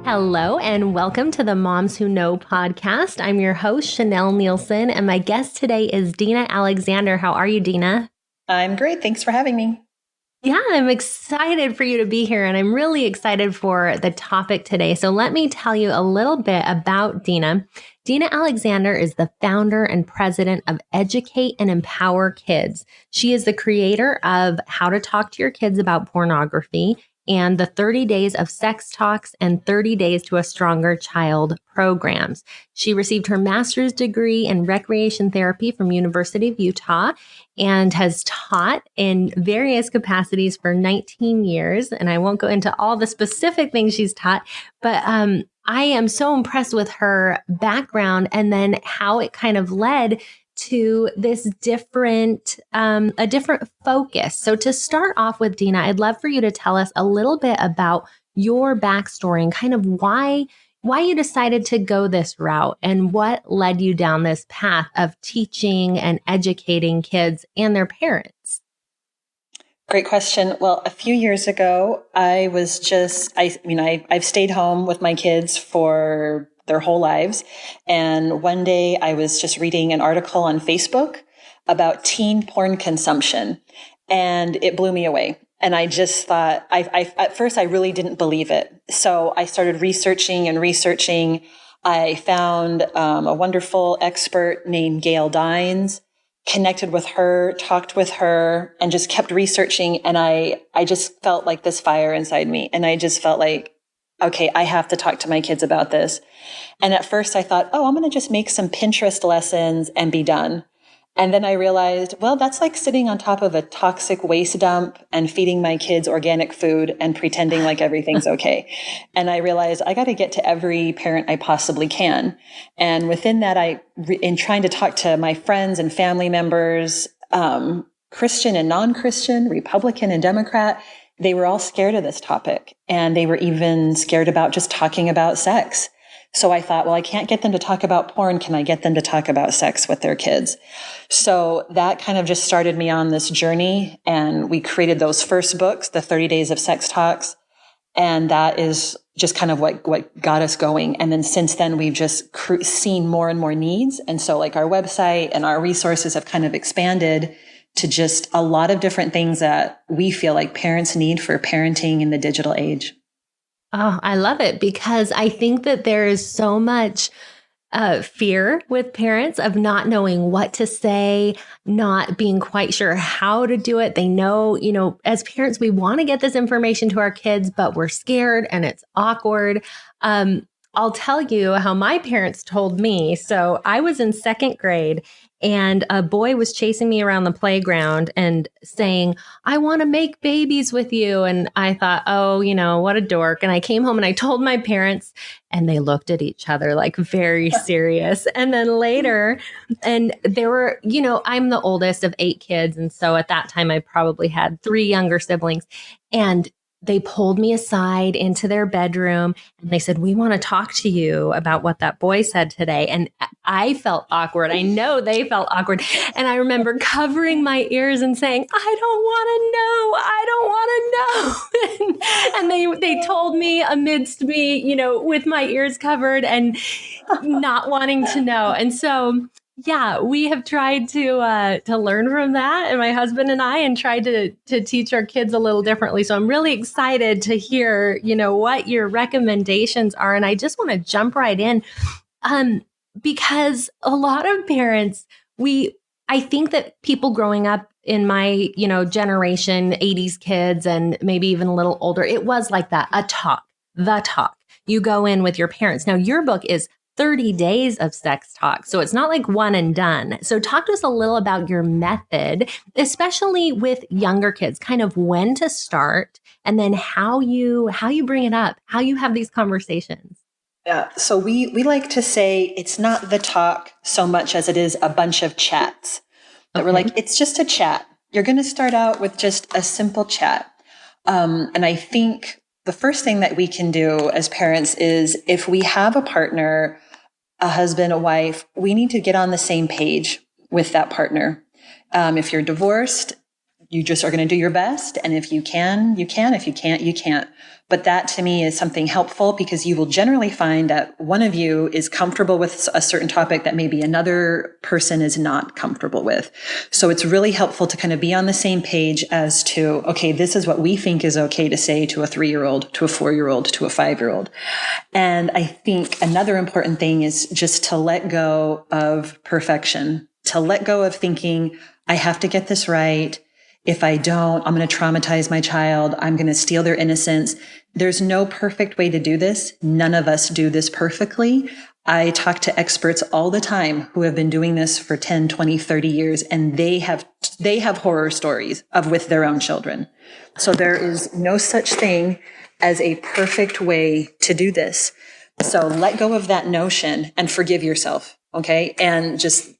Hello and welcome to the Moms Who Know podcast. I'm your host, Chanel Nielsen, and my guest today is Dina Alexander. How are you, Dina? I'm great. Thanks for having me. Yeah, I'm excited for you to be here, and I'm really excited for the topic today. So let me tell you a little bit about Dina. Dina Alexander is the founder and president of Educate and Empower Kids. She is the creator of How to Talk to Your Kids About Pornography and the 30 Days of Sex Talks and 30 Days to a Stronger Child programs. She received her master's degree in recreation therapy from University of Utah and has taught in various capacities for 19 years. And I won't go into all the specific things she's taught, but I am so impressed with her background and then how it kind of led to this a different focus. So to start off with, Dina, I'd love for you to tell us a little bit about your backstory and kind of why you decided to go this route and what led you down this path of teaching and educating kids and their parents. Great question. Well, a few years ago, I've stayed home with my kids for their whole lives. And one day I was just reading an article on Facebook about teen porn consumption, and it blew me away. And I just thought, at first I really didn't believe it. So I started researching. I found a wonderful expert named Gail Dines, connected with her, talked with her, and just kept researching. And I just felt like this fire inside me. And I just felt like, okay, I have to talk to my kids about this. And at first I thought, I'm going to just make some Pinterest lessons and be done. And then I realized, well, that's like sitting on top of a toxic waste dump and feeding my kids organic food and pretending like everything's okay. And I realized I got to get to every parent I possibly can. And within that, in trying to talk to my friends and family members, Christian and non-Christian, Republican and Democrat, they were all scared of this topic, and they were even scared about just talking about sex. So I thought, well, I can't get them to talk about porn. Can I get them to talk about sex with their kids? So that kind of just started me on this journey, and we created those first books, the 30 Days of Sex Talks, and that is just kind of what got us going. And then since then, we've just seen more and more needs. And so like our website and our resources have kind of expanded to just a lot of different things that we feel like parents need for parenting in the digital age. Oh, I love it, because I think that there is so much fear with parents of not knowing what to say, not being quite sure how to do it. They know, as parents, we want to get this information to our kids, but we're scared and it's awkward. I'll tell you how my parents told me. So I was in second grade, and a boy was chasing me around the playground and saying, I want to make babies with you. And I thought, what a dork. And I came home and I told my parents, and they looked at each other like very serious. And then later, and there were, I'm the oldest of 8 kids. And so at that time, I probably had 3 younger siblings. And they pulled me aside into their bedroom and they said, we want to talk to you about what that boy said today. And I felt awkward. I know they felt awkward. And I remember covering my ears and saying, I don't want to know. And they told me amidst me, with my ears covered and not wanting to know. And so yeah, we have tried to learn from that, and my husband and I, and tried to teach our kids a little differently. So I'm really excited to hear, what your recommendations are. And I just want to jump right in, because a lot of parents, I think that people growing up in my, generation, 80s kids, and maybe even a little older, it was like that, the talk. You go in with your parents. Now, your book is 30 days of sex talk. So it's not like one and done. So talk to us a little about your method, especially with younger kids, kind of when to start and then how you bring it up, how you have these conversations. Yeah. So we like to say it's not the talk so much as it is a bunch of chats. That we're like, it's just a chat. You're going to start out with just a simple chat. And I think the first thing that we can do as parents is, if we have a partner, a husband, a wife, we need to get on the same page with that partner. If you're divorced, you just are going to do your best. And if you can, you can. If you can't, you can't. But that to me is something helpful, because you will generally find that one of you is comfortable with a certain topic that maybe another person is not comfortable with. So it's really helpful to kind of be on the same page as to, okay, this is what we think is okay to say to a 3-year-old, to a 4-year-old, to a 5-year-old. And I think another important thing is just to let go of perfection, to let go of thinking, I have to get this right. If I don't, I'm going to traumatize my child. I'm going to steal their innocence. There's no perfect way to do this. None of us do this perfectly. I talk to experts all the time who have been doing this for 10, 20, 30 years, and they have horror stories with their own children. So there is no such thing as a perfect way to do this. So let go of that notion and forgive yourself. Okay. And just,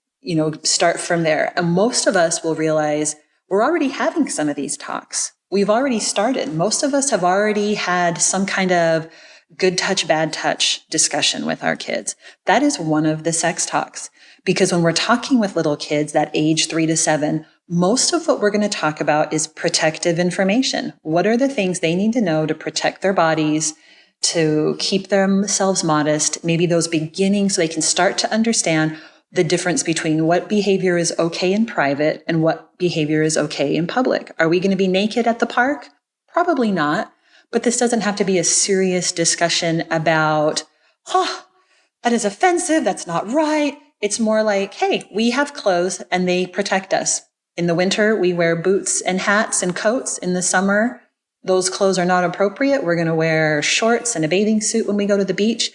start from there. And most of us will realize we're already having some of these talks. We've already started. Most of us have already had some kind of good touch, bad touch discussion with our kids. That is one of the sex talks. Because when we're talking with little kids, that age 3 to 7, most of what we're going to talk about is protective information. What are the things they need to know to protect their bodies, to keep themselves modest, maybe those beginnings so they can start to understand the difference between what behavior is okay in private and what behavior is okay in public. Are we going to be naked at the park? Probably not. But this doesn't have to be a serious discussion about, that is offensive. That's not right. It's more like, hey, we have clothes and they protect us. In the winter, we wear boots and hats and coats. In the summer, those clothes are not appropriate. We're going to wear shorts and a bathing suit when we go to the beach.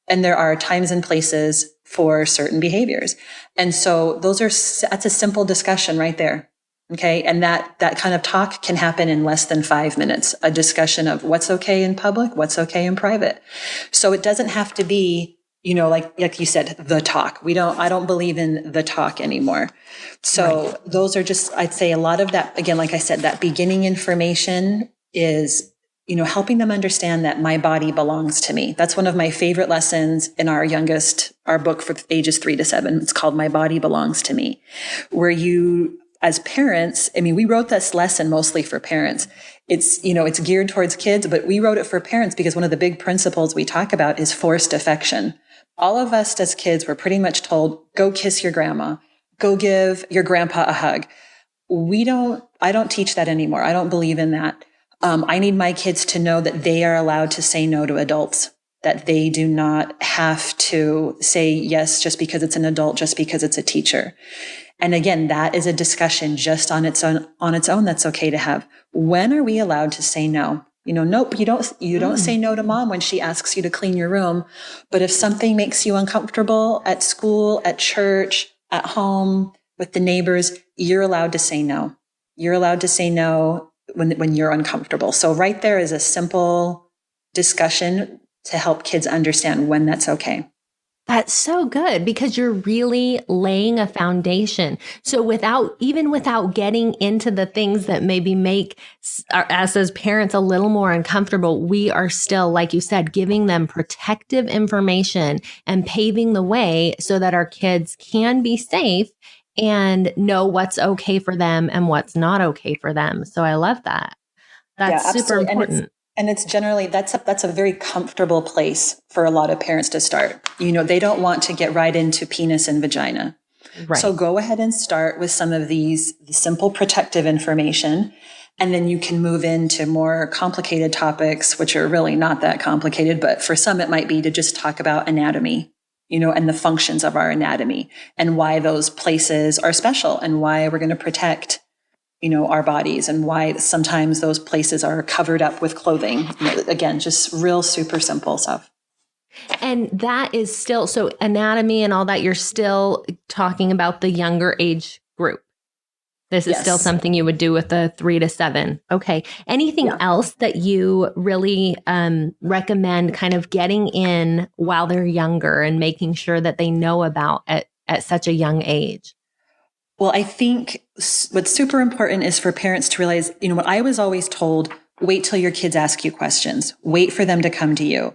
And there are times and places for certain behaviors. And so that's a simple discussion right there. Okay. And that kind of talk can happen in less than 5 minutes, a discussion of what's okay in public, what's okay in private. So it doesn't have to be, like you said, the talk. I don't believe in the talk anymore. So right. Those are just, I'd say a lot of that, again, like I said, that beginning information is, helping them understand that my body belongs to me. That's one of my favorite lessons in our book for ages 3 to 7. It's called My Body Belongs to Me, where you, as parents, we wrote this lesson mostly for parents. It's geared towards kids, but we wrote it for parents because one of the big principles we talk about is forced affection. All of us as kids were pretty much told, go kiss your grandma, go give your grandpa a hug. I don't teach that anymore. I don't believe in that. I need my kids to know that they are allowed to say no to adults, that they do not have to say yes just because it's an adult, just because it's a teacher. And again, that is a discussion just on its own that's okay to have. When are we allowed to say no? Nope, you don't say no to mom when she asks you to clean your room. But if something makes you uncomfortable at school, at church, at home, with the neighbors, you're allowed to say no. You're allowed to say no when you're uncomfortable. So right there is a simple discussion to help kids understand when that's okay. That's so good, because you're really laying a foundation. So without getting into the things that maybe make us as parents a little more uncomfortable, we are still, like you said, giving them protective information and paving the way so that our kids can be safe and know what's okay for them and what's not okay for them. So I love that. That's super important. And it's generally, that's a very comfortable place for a lot of parents to start. They don't want to get right into penis and vagina. Right. So go ahead and start with some of these simple protective information. And then you can move into more complicated topics, which are really not that complicated. But for some, it might be to just talk about anatomy, and the functions of our anatomy and why those places are special and why we're going to protect our bodies, and why sometimes those places are covered up with clothing. Again, just real super simple stuff. And that is still, so anatomy and all that, you're still talking about the younger age group. This is still something you would do with the 3 to 7. Okay. Anything else that you really recommend kind of getting in while they're younger and making sure that they know about at such a young age? Well, I think what's super important is for parents to realize, what I was always told, wait till your kids ask you questions, wait for them to come to you.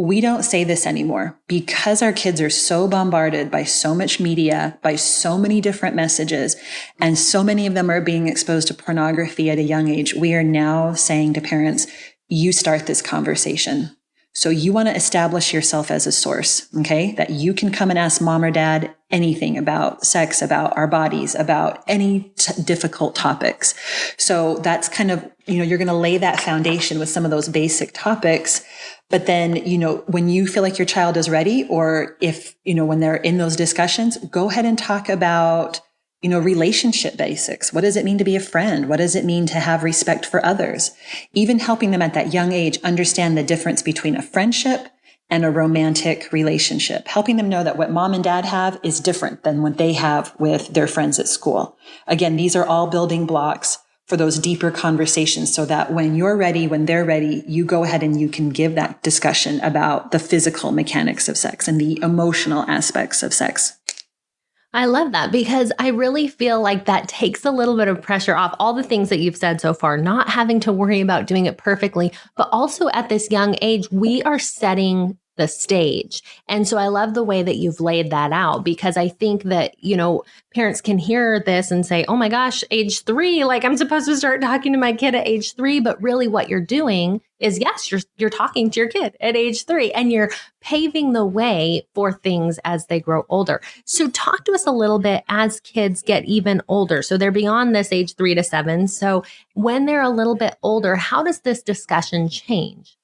we don't say this anymore because our kids are so bombarded by so much media, by so many different messages, and so many of them are being exposed to pornography at a young age. We are now saying to parents, you start this conversation. So you want to establish yourself as a source, okay? That you can come and ask mom or dad anything about sex, about our bodies, about any difficult topics. So that's kind of, you're going to lay that foundation with some of those basic topics. But then, when you feel like your child is ready, or if, when they're in those discussions, go ahead and talk about, relationship basics. What does it mean to be a friend? What does it mean to have respect for others? Even helping them at that young age understand the difference between a friendship and a romantic relationship, helping them know that what mom and dad have is different than what they have with their friends at school. Again, these are all building blocks for those deeper conversations so that when you're ready, when they're ready, you go ahead and you can give that discussion about the physical mechanics of sex and the emotional aspects of sex. I love that because I really feel like that takes a little bit of pressure off all the things that you've said so far, not having to worry about doing it perfectly, but also at this young age, we are setting the stage. And so I love the way that you've laid that out because I think that, parents can hear this and say, oh my gosh, age 3, like I'm supposed to start talking to my kid at age 3. But really what you're doing is, yes, you're talking to your kid at age 3 and you're paving the way for things as they grow older. So talk to us a little bit as kids get even older. So they're beyond this age 3 to 7. So when they're a little bit older, how does this discussion change?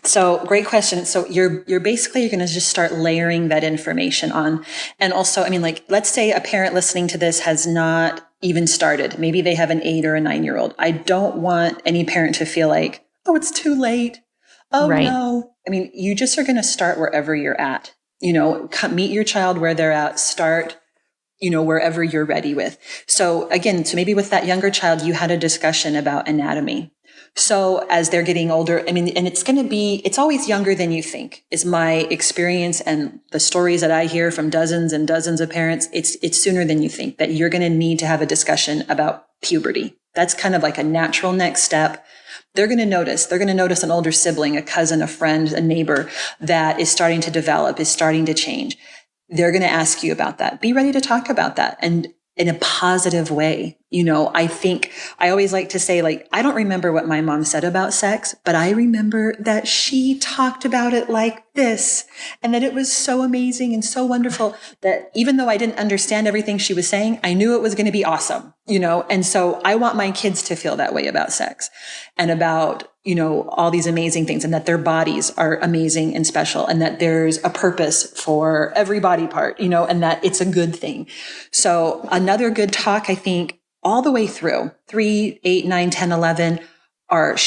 So great question. So you're basically going to just start layering that information on. And also, let's say a parent listening to this has not even started. Maybe they have an 8 or a 9-year-old. I don't want any parent to feel like, oh, it's too late. Oh, right. No. You just are going to start wherever you're at. Meet your child where they're at. Start, wherever you're ready with. So again, maybe with that younger child, you had a discussion about anatomy. So as they're getting older, and it's always younger than you think is my experience and the stories that I hear from dozens and dozens of parents. It's sooner than you think that you're going to need to have a discussion about puberty. That's kind of like a natural next step. They're going to notice an older sibling, a cousin, a friend, a neighbor that is starting to develop, is starting to change. They're going to ask you about that. Be ready to talk about that. And in a positive way. I think I always like to say, I don't remember what my mom said about sex, but I remember that she talked about it like this and that it was so amazing and so wonderful that even though I didn't understand everything she was saying, I knew it was going to be awesome, and so I want my kids to feel that way about sex and about, all these amazing things and that their bodies are amazing and special and that there's a purpose for every body part, and that it's a good thing. So another good talk, I think, all the way through 3, 8, 9, 10, 11 are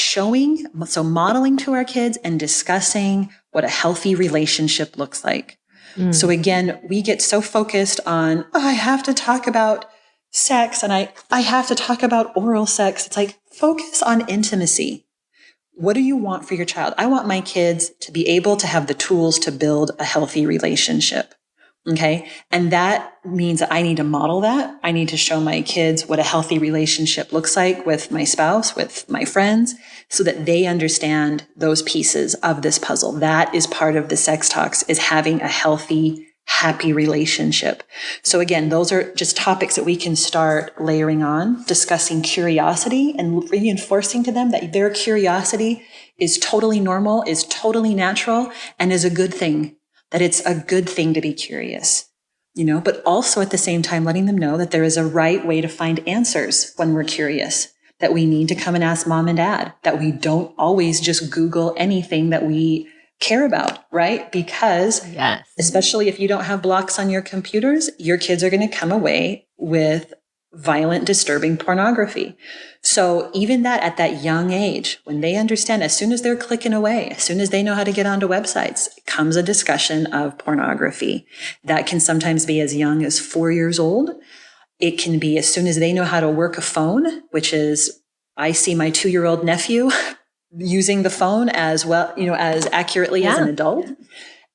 modeling to our kids and discussing what a healthy relationship looks like. So again, we get so focused on, I have to talk about sex and I have to talk about oral sex. It's like, focus on intimacy. What do you want for your child? I want my kids to be able to have the tools to build a healthy relationship. Okay. And that means that I need to model that. I need to show my kids what a healthy relationship looks like with my spouse, with my friends, so that they understand those pieces of this puzzle. That is part of the sex talks, is having a healthy, happy relationship. So again, those are just topics that we can start layering on, discussing curiosity and reinforcing to them that their curiosity is totally normal, is totally natural, and is a good thing. That it's a good thing to be curious, but also at the same time, letting them know that there is a right way to find answers when we're curious, that we need to come and ask mom and dad, that we don't always just Google anything that we care about, right? Because yes, especially if you don't have blocks on your computers, your kids are going to come away with violent, disturbing pornography. So even that at that young age, when they understand, as soon as they're clicking away, as soon as they know how to get onto websites, comes a discussion of pornography. That can sometimes be as young as 4 years old. It can be as soon as they know how to work a phone, which is, I see my 2-year-old nephew using the phone as well, as accurately as an adult.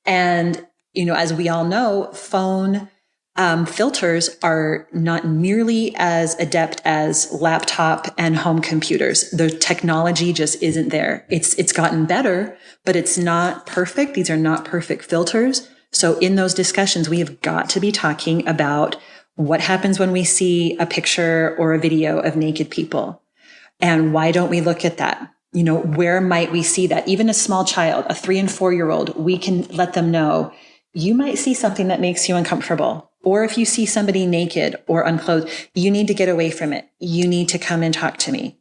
And, as we all know, phone Filters are not nearly as adept as laptop and home computers. The technology just isn't there. It's gotten better, but it's not perfect. These are not perfect filters. So in those discussions, we have got to be talking about what happens when we see a picture or a video of naked people. And why don't we look at that? Where might we see that? Even a small child, a 3 and 4-year-old, we can let them know, you might see something that makes you uncomfortable. Or if you see somebody naked or unclothed, you need to get away from it. You need to come and talk to me.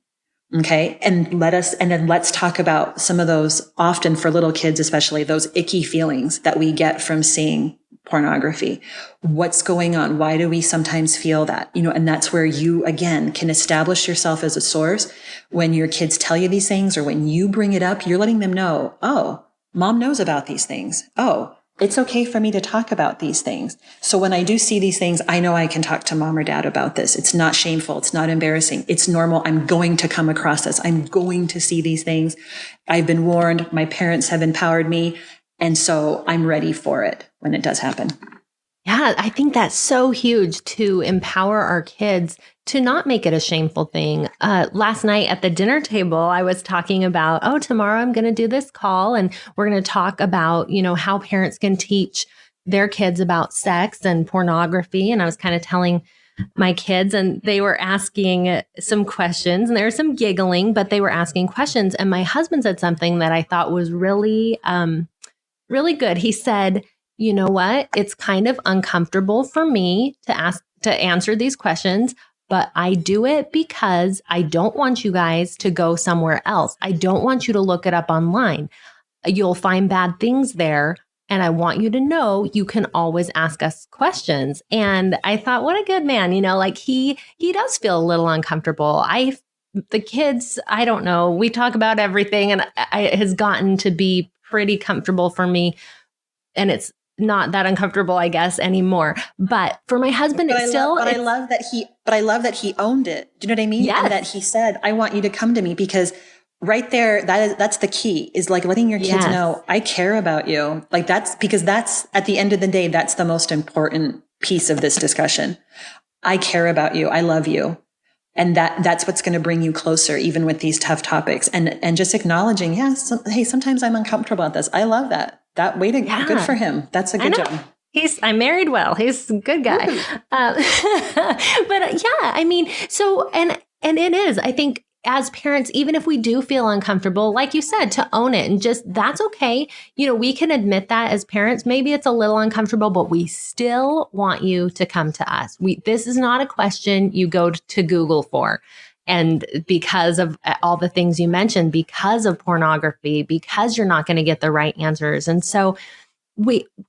Okay. And then let's talk about some of those, often for little kids, especially those icky feelings that we get from seeing pornography. What's going on? Why do we sometimes feel that? And that's where you, again, can establish yourself as a source. When your kids tell you these things or when you bring it up, you're letting them know, oh, mom knows about these things. Oh, it's okay for me to talk about these things. So when I do see these things, I know I can talk to mom or dad about this. It's not shameful. It's not embarrassing. It's normal. I'm going to come across this. I'm going to see these things. I've been warned. My parents have empowered me. And so I'm ready for it when it does happen. Yeah, I think that's so huge to empower our kids to not make it a shameful thing. Last night at the dinner table, I was talking about, tomorrow I'm going to do this call and we're going to talk about, how parents can teach their kids about sex and pornography. And I was kind of telling my kids and they were asking some questions and there was some giggling, but they were asking questions. And my husband said something that I thought was really, really good. He said, you know what? It's kind of uncomfortable for me to answer these questions, but I do it because I don't want you guys to go somewhere else. I don't want you to look it up online. You'll find bad things there. And I want you to know you can always ask us questions. And I thought, what a good man, he does feel a little uncomfortable. The kids, I don't know, we talk about everything and it has gotten to be pretty comfortable for me. And it's not that uncomfortable, I guess, anymore. But for my husband, I love that he owned it. Do you know what I mean? Yes. And that he said, I want you to come to me, because right there, that's the key, is like letting your kids know, I care about you. Like that's at the end of the day, that's the most important piece of this discussion. I care about you. I love you. And that's what's going to bring you closer, even with these tough topics, and just acknowledging, hey, sometimes I'm uncomfortable at this. I love that. Good for him. That's a good job. I married well. He's a good guy. So it is, I think, as parents, even if we do feel uncomfortable, like you said, to own it and just, that's okay. We can admit that as parents, maybe it's a little uncomfortable, but we still want you to come to us. This is not a question you go to Google for. And because of all the things you mentioned, because of pornography, because you're not going to get the right answers. And so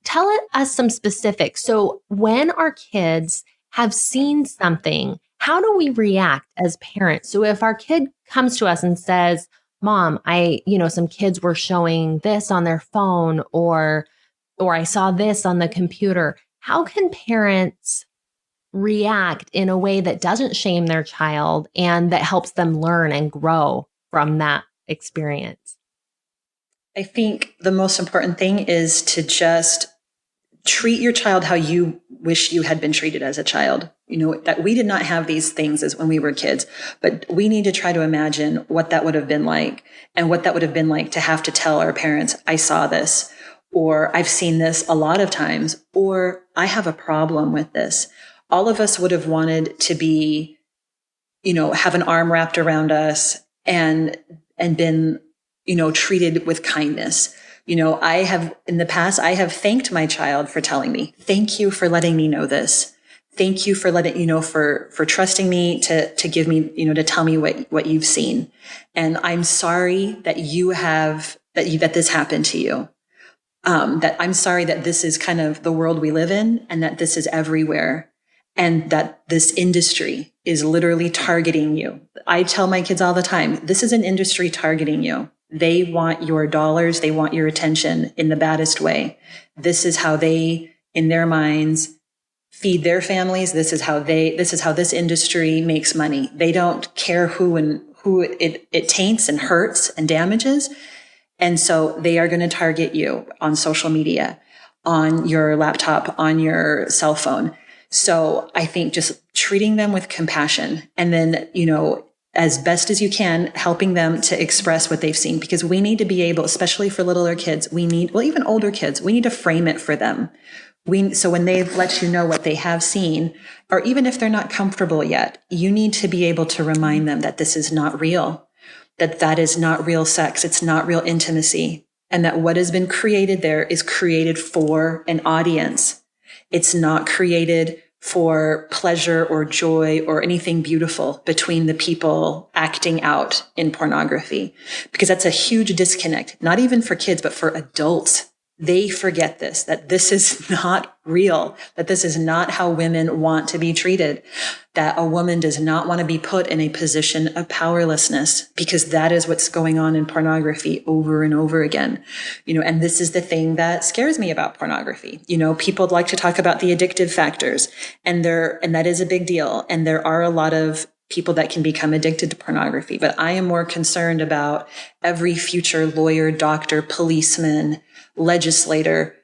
tell us some specifics. So when our kids have seen something, how do we react as parents? So if our kid comes to us and says, Mom, some kids were showing this on their phone, or I saw this on the computer, how can parents react in a way that doesn't shame their child and that helps them learn and grow from that experience? I think the most important thing is to just treat your child how you wish you had been treated as a child. That we did not have these things as when we were kids, but we need to try to imagine what that would have been like, and what that would have been like to have to tell our parents, I saw this, or I've seen this a lot of times, or I have a problem with this. All of us would have wanted to be, have an arm wrapped around us and been, treated with kindness. In the past, I have thanked my child for telling me, thank you for letting me know this. Thank you for letting, for trusting me to give me, to tell me what you've seen. And I'm sorry that that this happened to you. That I'm sorry that this is kind of the world we live in, and that this is everywhere. And that this industry is literally targeting you. I tell my kids all the time, this is an industry targeting you. They want your dollars. They want your attention in the baddest way. This is how they, in their minds, feed their families. This is how this industry makes money. They don't care who it taints and hurts and damages. And so they are going to target you on social media, on your laptop, on your cell phone. So I think just treating them with compassion, and then, as best as you can, helping them to express what they've seen, because we need to be able, especially for littler kids, even older kids, we need to frame it for them. So when they let you know what they have seen, or even if they're not comfortable yet, you need to be able to remind them that this is not real, that is not real sex. It's not real intimacy. And that what has been created there is created for an audience. It's not created for pleasure or joy or anything beautiful between the people acting out in pornography, because that's a huge disconnect, not even for kids, but for adults. They forget this, that this is not real, that this is not how women want to be treated, that a woman does not want to be put in a position of powerlessness, because that is what's going on in pornography over and over again. And this is the thing that scares me about pornography. People like to talk about the addictive factors, and that is a big deal. And there are a lot of people that can become addicted to pornography, but I am more concerned about every future lawyer, doctor, policeman, legislator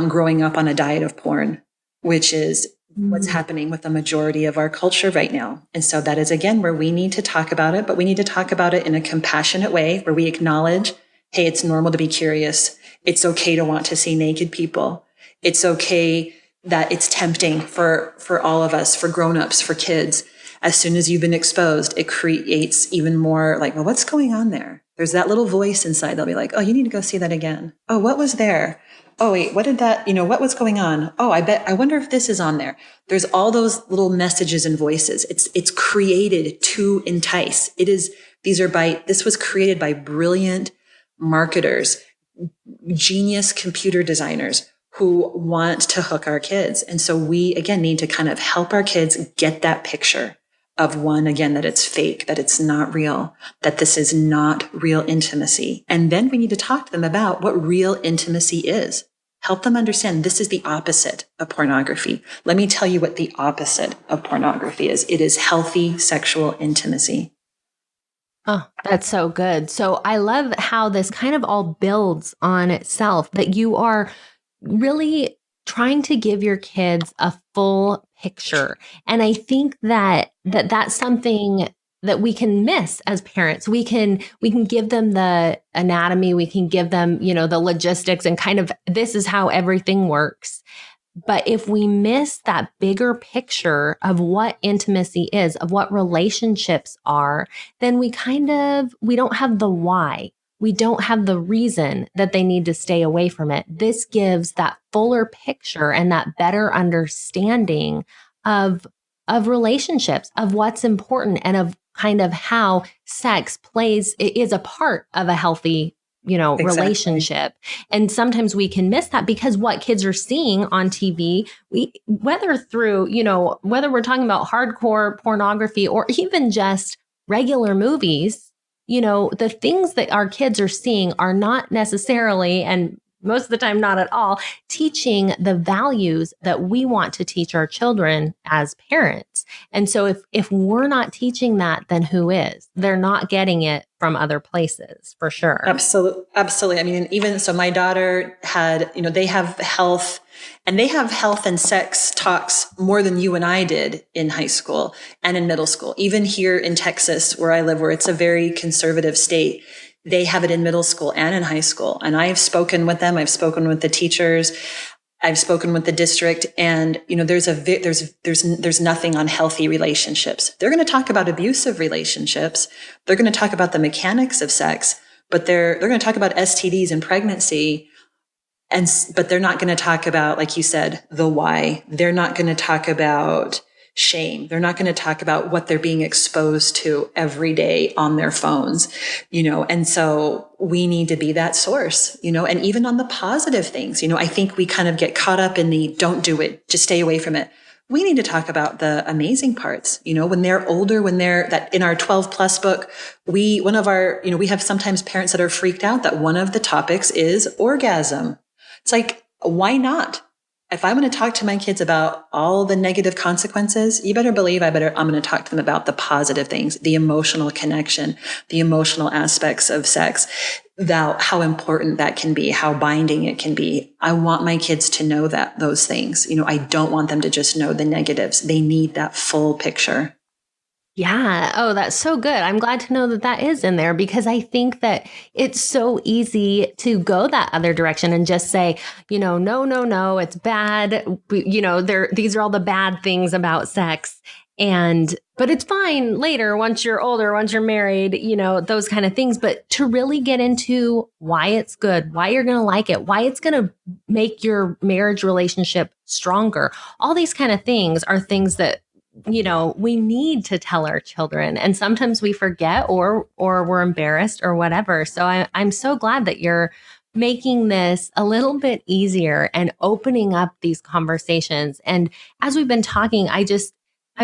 growing up on a diet of porn, which is what's happening with the majority of our culture right now. And so that is, again, where we need to talk about it, but we need to talk about it in a compassionate way where we acknowledge, hey, it's normal to be curious. It's okay to want to see naked people. It's okay that it's tempting for all of us, for grownups, for kids. As soon as you've been exposed, it creates even more like, well, what's going on there? There's that little voice inside. They'll be like, oh, you need to go see that again. Oh, what was there? Oh, wait, what did that, what was going on? Oh, I wonder if this is on there. There's all those little messages and voices. It's created to entice. This was created by brilliant marketers, genius computer designers who want to hook our kids. And so we, again, need to kind of help our kids get that picture of, one, again, that it's fake, that it's not real, that this is not real intimacy. And then we need to talk to them about what real intimacy is. Help them understand this is the opposite of pornography. Let me tell you what the opposite of pornography is. It is healthy sexual intimacy. Oh, that's so good. So I love how this kind of all builds on itself, that you are really trying to give your kids a full picture. And I think that's something that we can miss as parents. We can give them the anatomy, we can give them, the logistics and kind of this is how everything works. But if we miss that bigger picture of what intimacy is, of what relationships are, then we don't have the why. We don't have the reason that they need to stay away from it. This gives that fuller picture and that better understanding of relationships, of what's important, and of kind of how sex is a part of a healthy, Exactly. relationship. And sometimes we can miss that because what kids are seeing on TV, whether we're talking about hardcore pornography or even just regular movies, the things that our kids are seeing are not necessarily, and most of the time not at all, teaching the values that we want to teach our children as parents. And so if we're not teaching that, then who is? They're not getting it from other places, for sure. Absolutely. Absolutely. I mean, even so, my daughter had, they have health and sex talks more than you and I did in high school and in middle school. Even here in Texas, where I live, where it's a very conservative state, they have it in middle school and in high school. And I've spoken with them. I've spoken with the teachers. I've spoken with the district, and there's nothing on healthy relationships. They're going to talk about abusive relationships. They're going to talk about the mechanics of sex, but they're going to talk about STDs and pregnancy. But they're not going to talk about, like you said, the why. They're not going to talk about shame. They're not going to talk about what they're being exposed to every day on their phones, and so we need to be that source, and even on the positive things, I think we kind of get caught up in the don't do it, just stay away from it. We need to talk about the amazing parts, when they're older, that in our 12 plus book, we have sometimes parents that are freaked out that one of the topics is orgasm. It's like, why not? if I'm going to talk to my kids about all the negative consequences, you better believe I'm going to talk to them about the positive things, the emotional connection, the emotional aspects of sex, about how important that can be, how binding it can be. I want my kids to know those things. I don't want them to just know the negatives. They need that full picture. Yeah. Oh, that's so good. I'm glad to know that is in there, because I think that it's so easy to go that other direction and just say, no, it's bad. These are all the bad things about sex. But it's fine later, once you're older, once you're married, those kind of things. But to really get into why it's good, why you're going to like it, why it's going to make your marriage relationship stronger. All these kind of things are things that we need to tell our children, and sometimes we forget or we're embarrassed or whatever. So I'm so glad that you're making this a little bit easier and opening up these conversations. And as we've been talking, I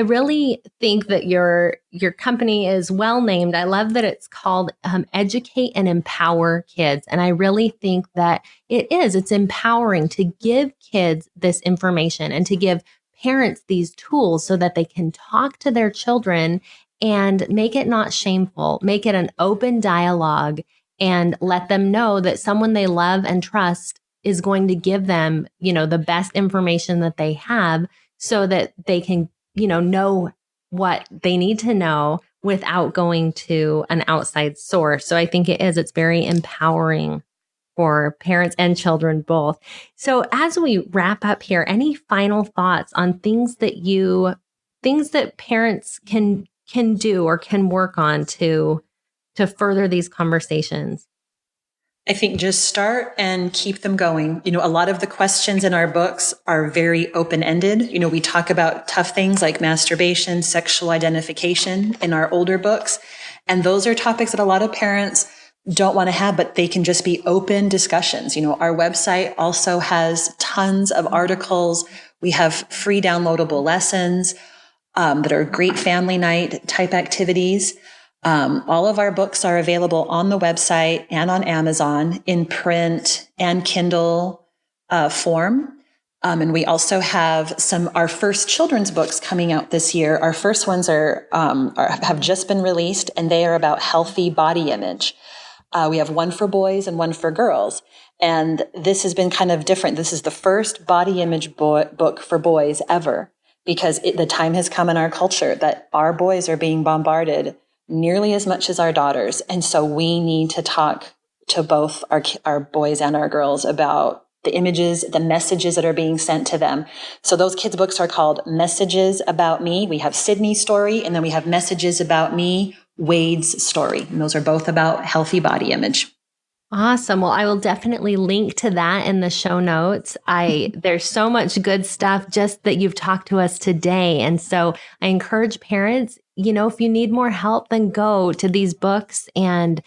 really think that your company is well named. I love that it's called Educate and Empower Kids. And I really think that it's empowering to give kids this information and to give parents these tools so that they can talk to their children and make it not shameful, make it an open dialogue, and let them know that someone they love and trust is going to give them, the best information that they have so that they can, know what they need to know without going to an outside source. So I think it's very empowering for parents and children both. So as we wrap up here, any final thoughts on things that parents can do or can work on to further these conversations? I think just start and keep them going. A lot of the questions in our books are very open-ended. We talk about tough things like masturbation, sexual identification in our older books. And those are topics that a lot of parents don't want to have, but they can just be open discussions. Our website also has tons of articles. We have free downloadable lessons that are great family night type activities. All of our books are available on the website and on Amazon in print and Kindle form. And we also have our first children's books coming out this year. Our first ones have just been released, and they are about healthy body image. We have one for boys and one for girls. And this has been kind of different. This is the first body image book for boys ever, because the time has come in our culture that our boys are being bombarded nearly as much as our daughters. And so we need to talk to both our boys and our girls about the images, the messages that are being sent to them. So those kids' books are called Messages About Me. We have Sydney's story, and then we have Messages About Me, Wade's story. And those are both about healthy body image. Awesome. Well, I will definitely link to that in the show notes. There's so much good stuff just that you've talked to us today. And so I encourage parents, if you need more help, then go to these books and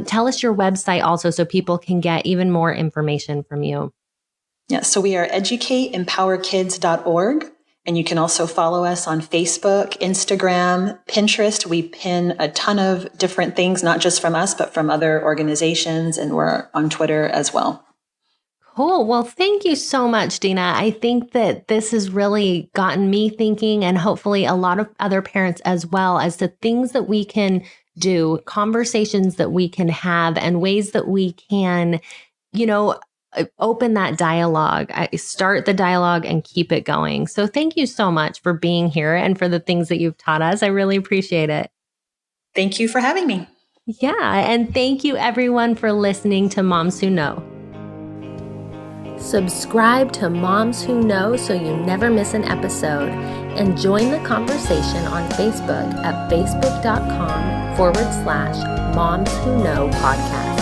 tell us your website also so people can get even more information from you. Yeah, so we are educateempowerkids.org. And you can also follow us on Facebook, Instagram, Pinterest. We pin a ton of different things, not just from us, but from other organizations. And we're on Twitter as well. Cool. Well, thank you so much, Dina. I think that this has really gotten me thinking, and hopefully a lot of other parents as well, as to things that we can do, conversations that we can have, and ways that we can, open that dialogue, start the dialogue and keep it going. So thank you so much for being here and for the things that you've taught us. I really appreciate it. Thank you for having me. Yeah. And thank you everyone for listening to Moms Who Know. Subscribe to Moms Who Know so you never miss an episode, and join the conversation on Facebook at facebook.com/Moms Who Know podcast.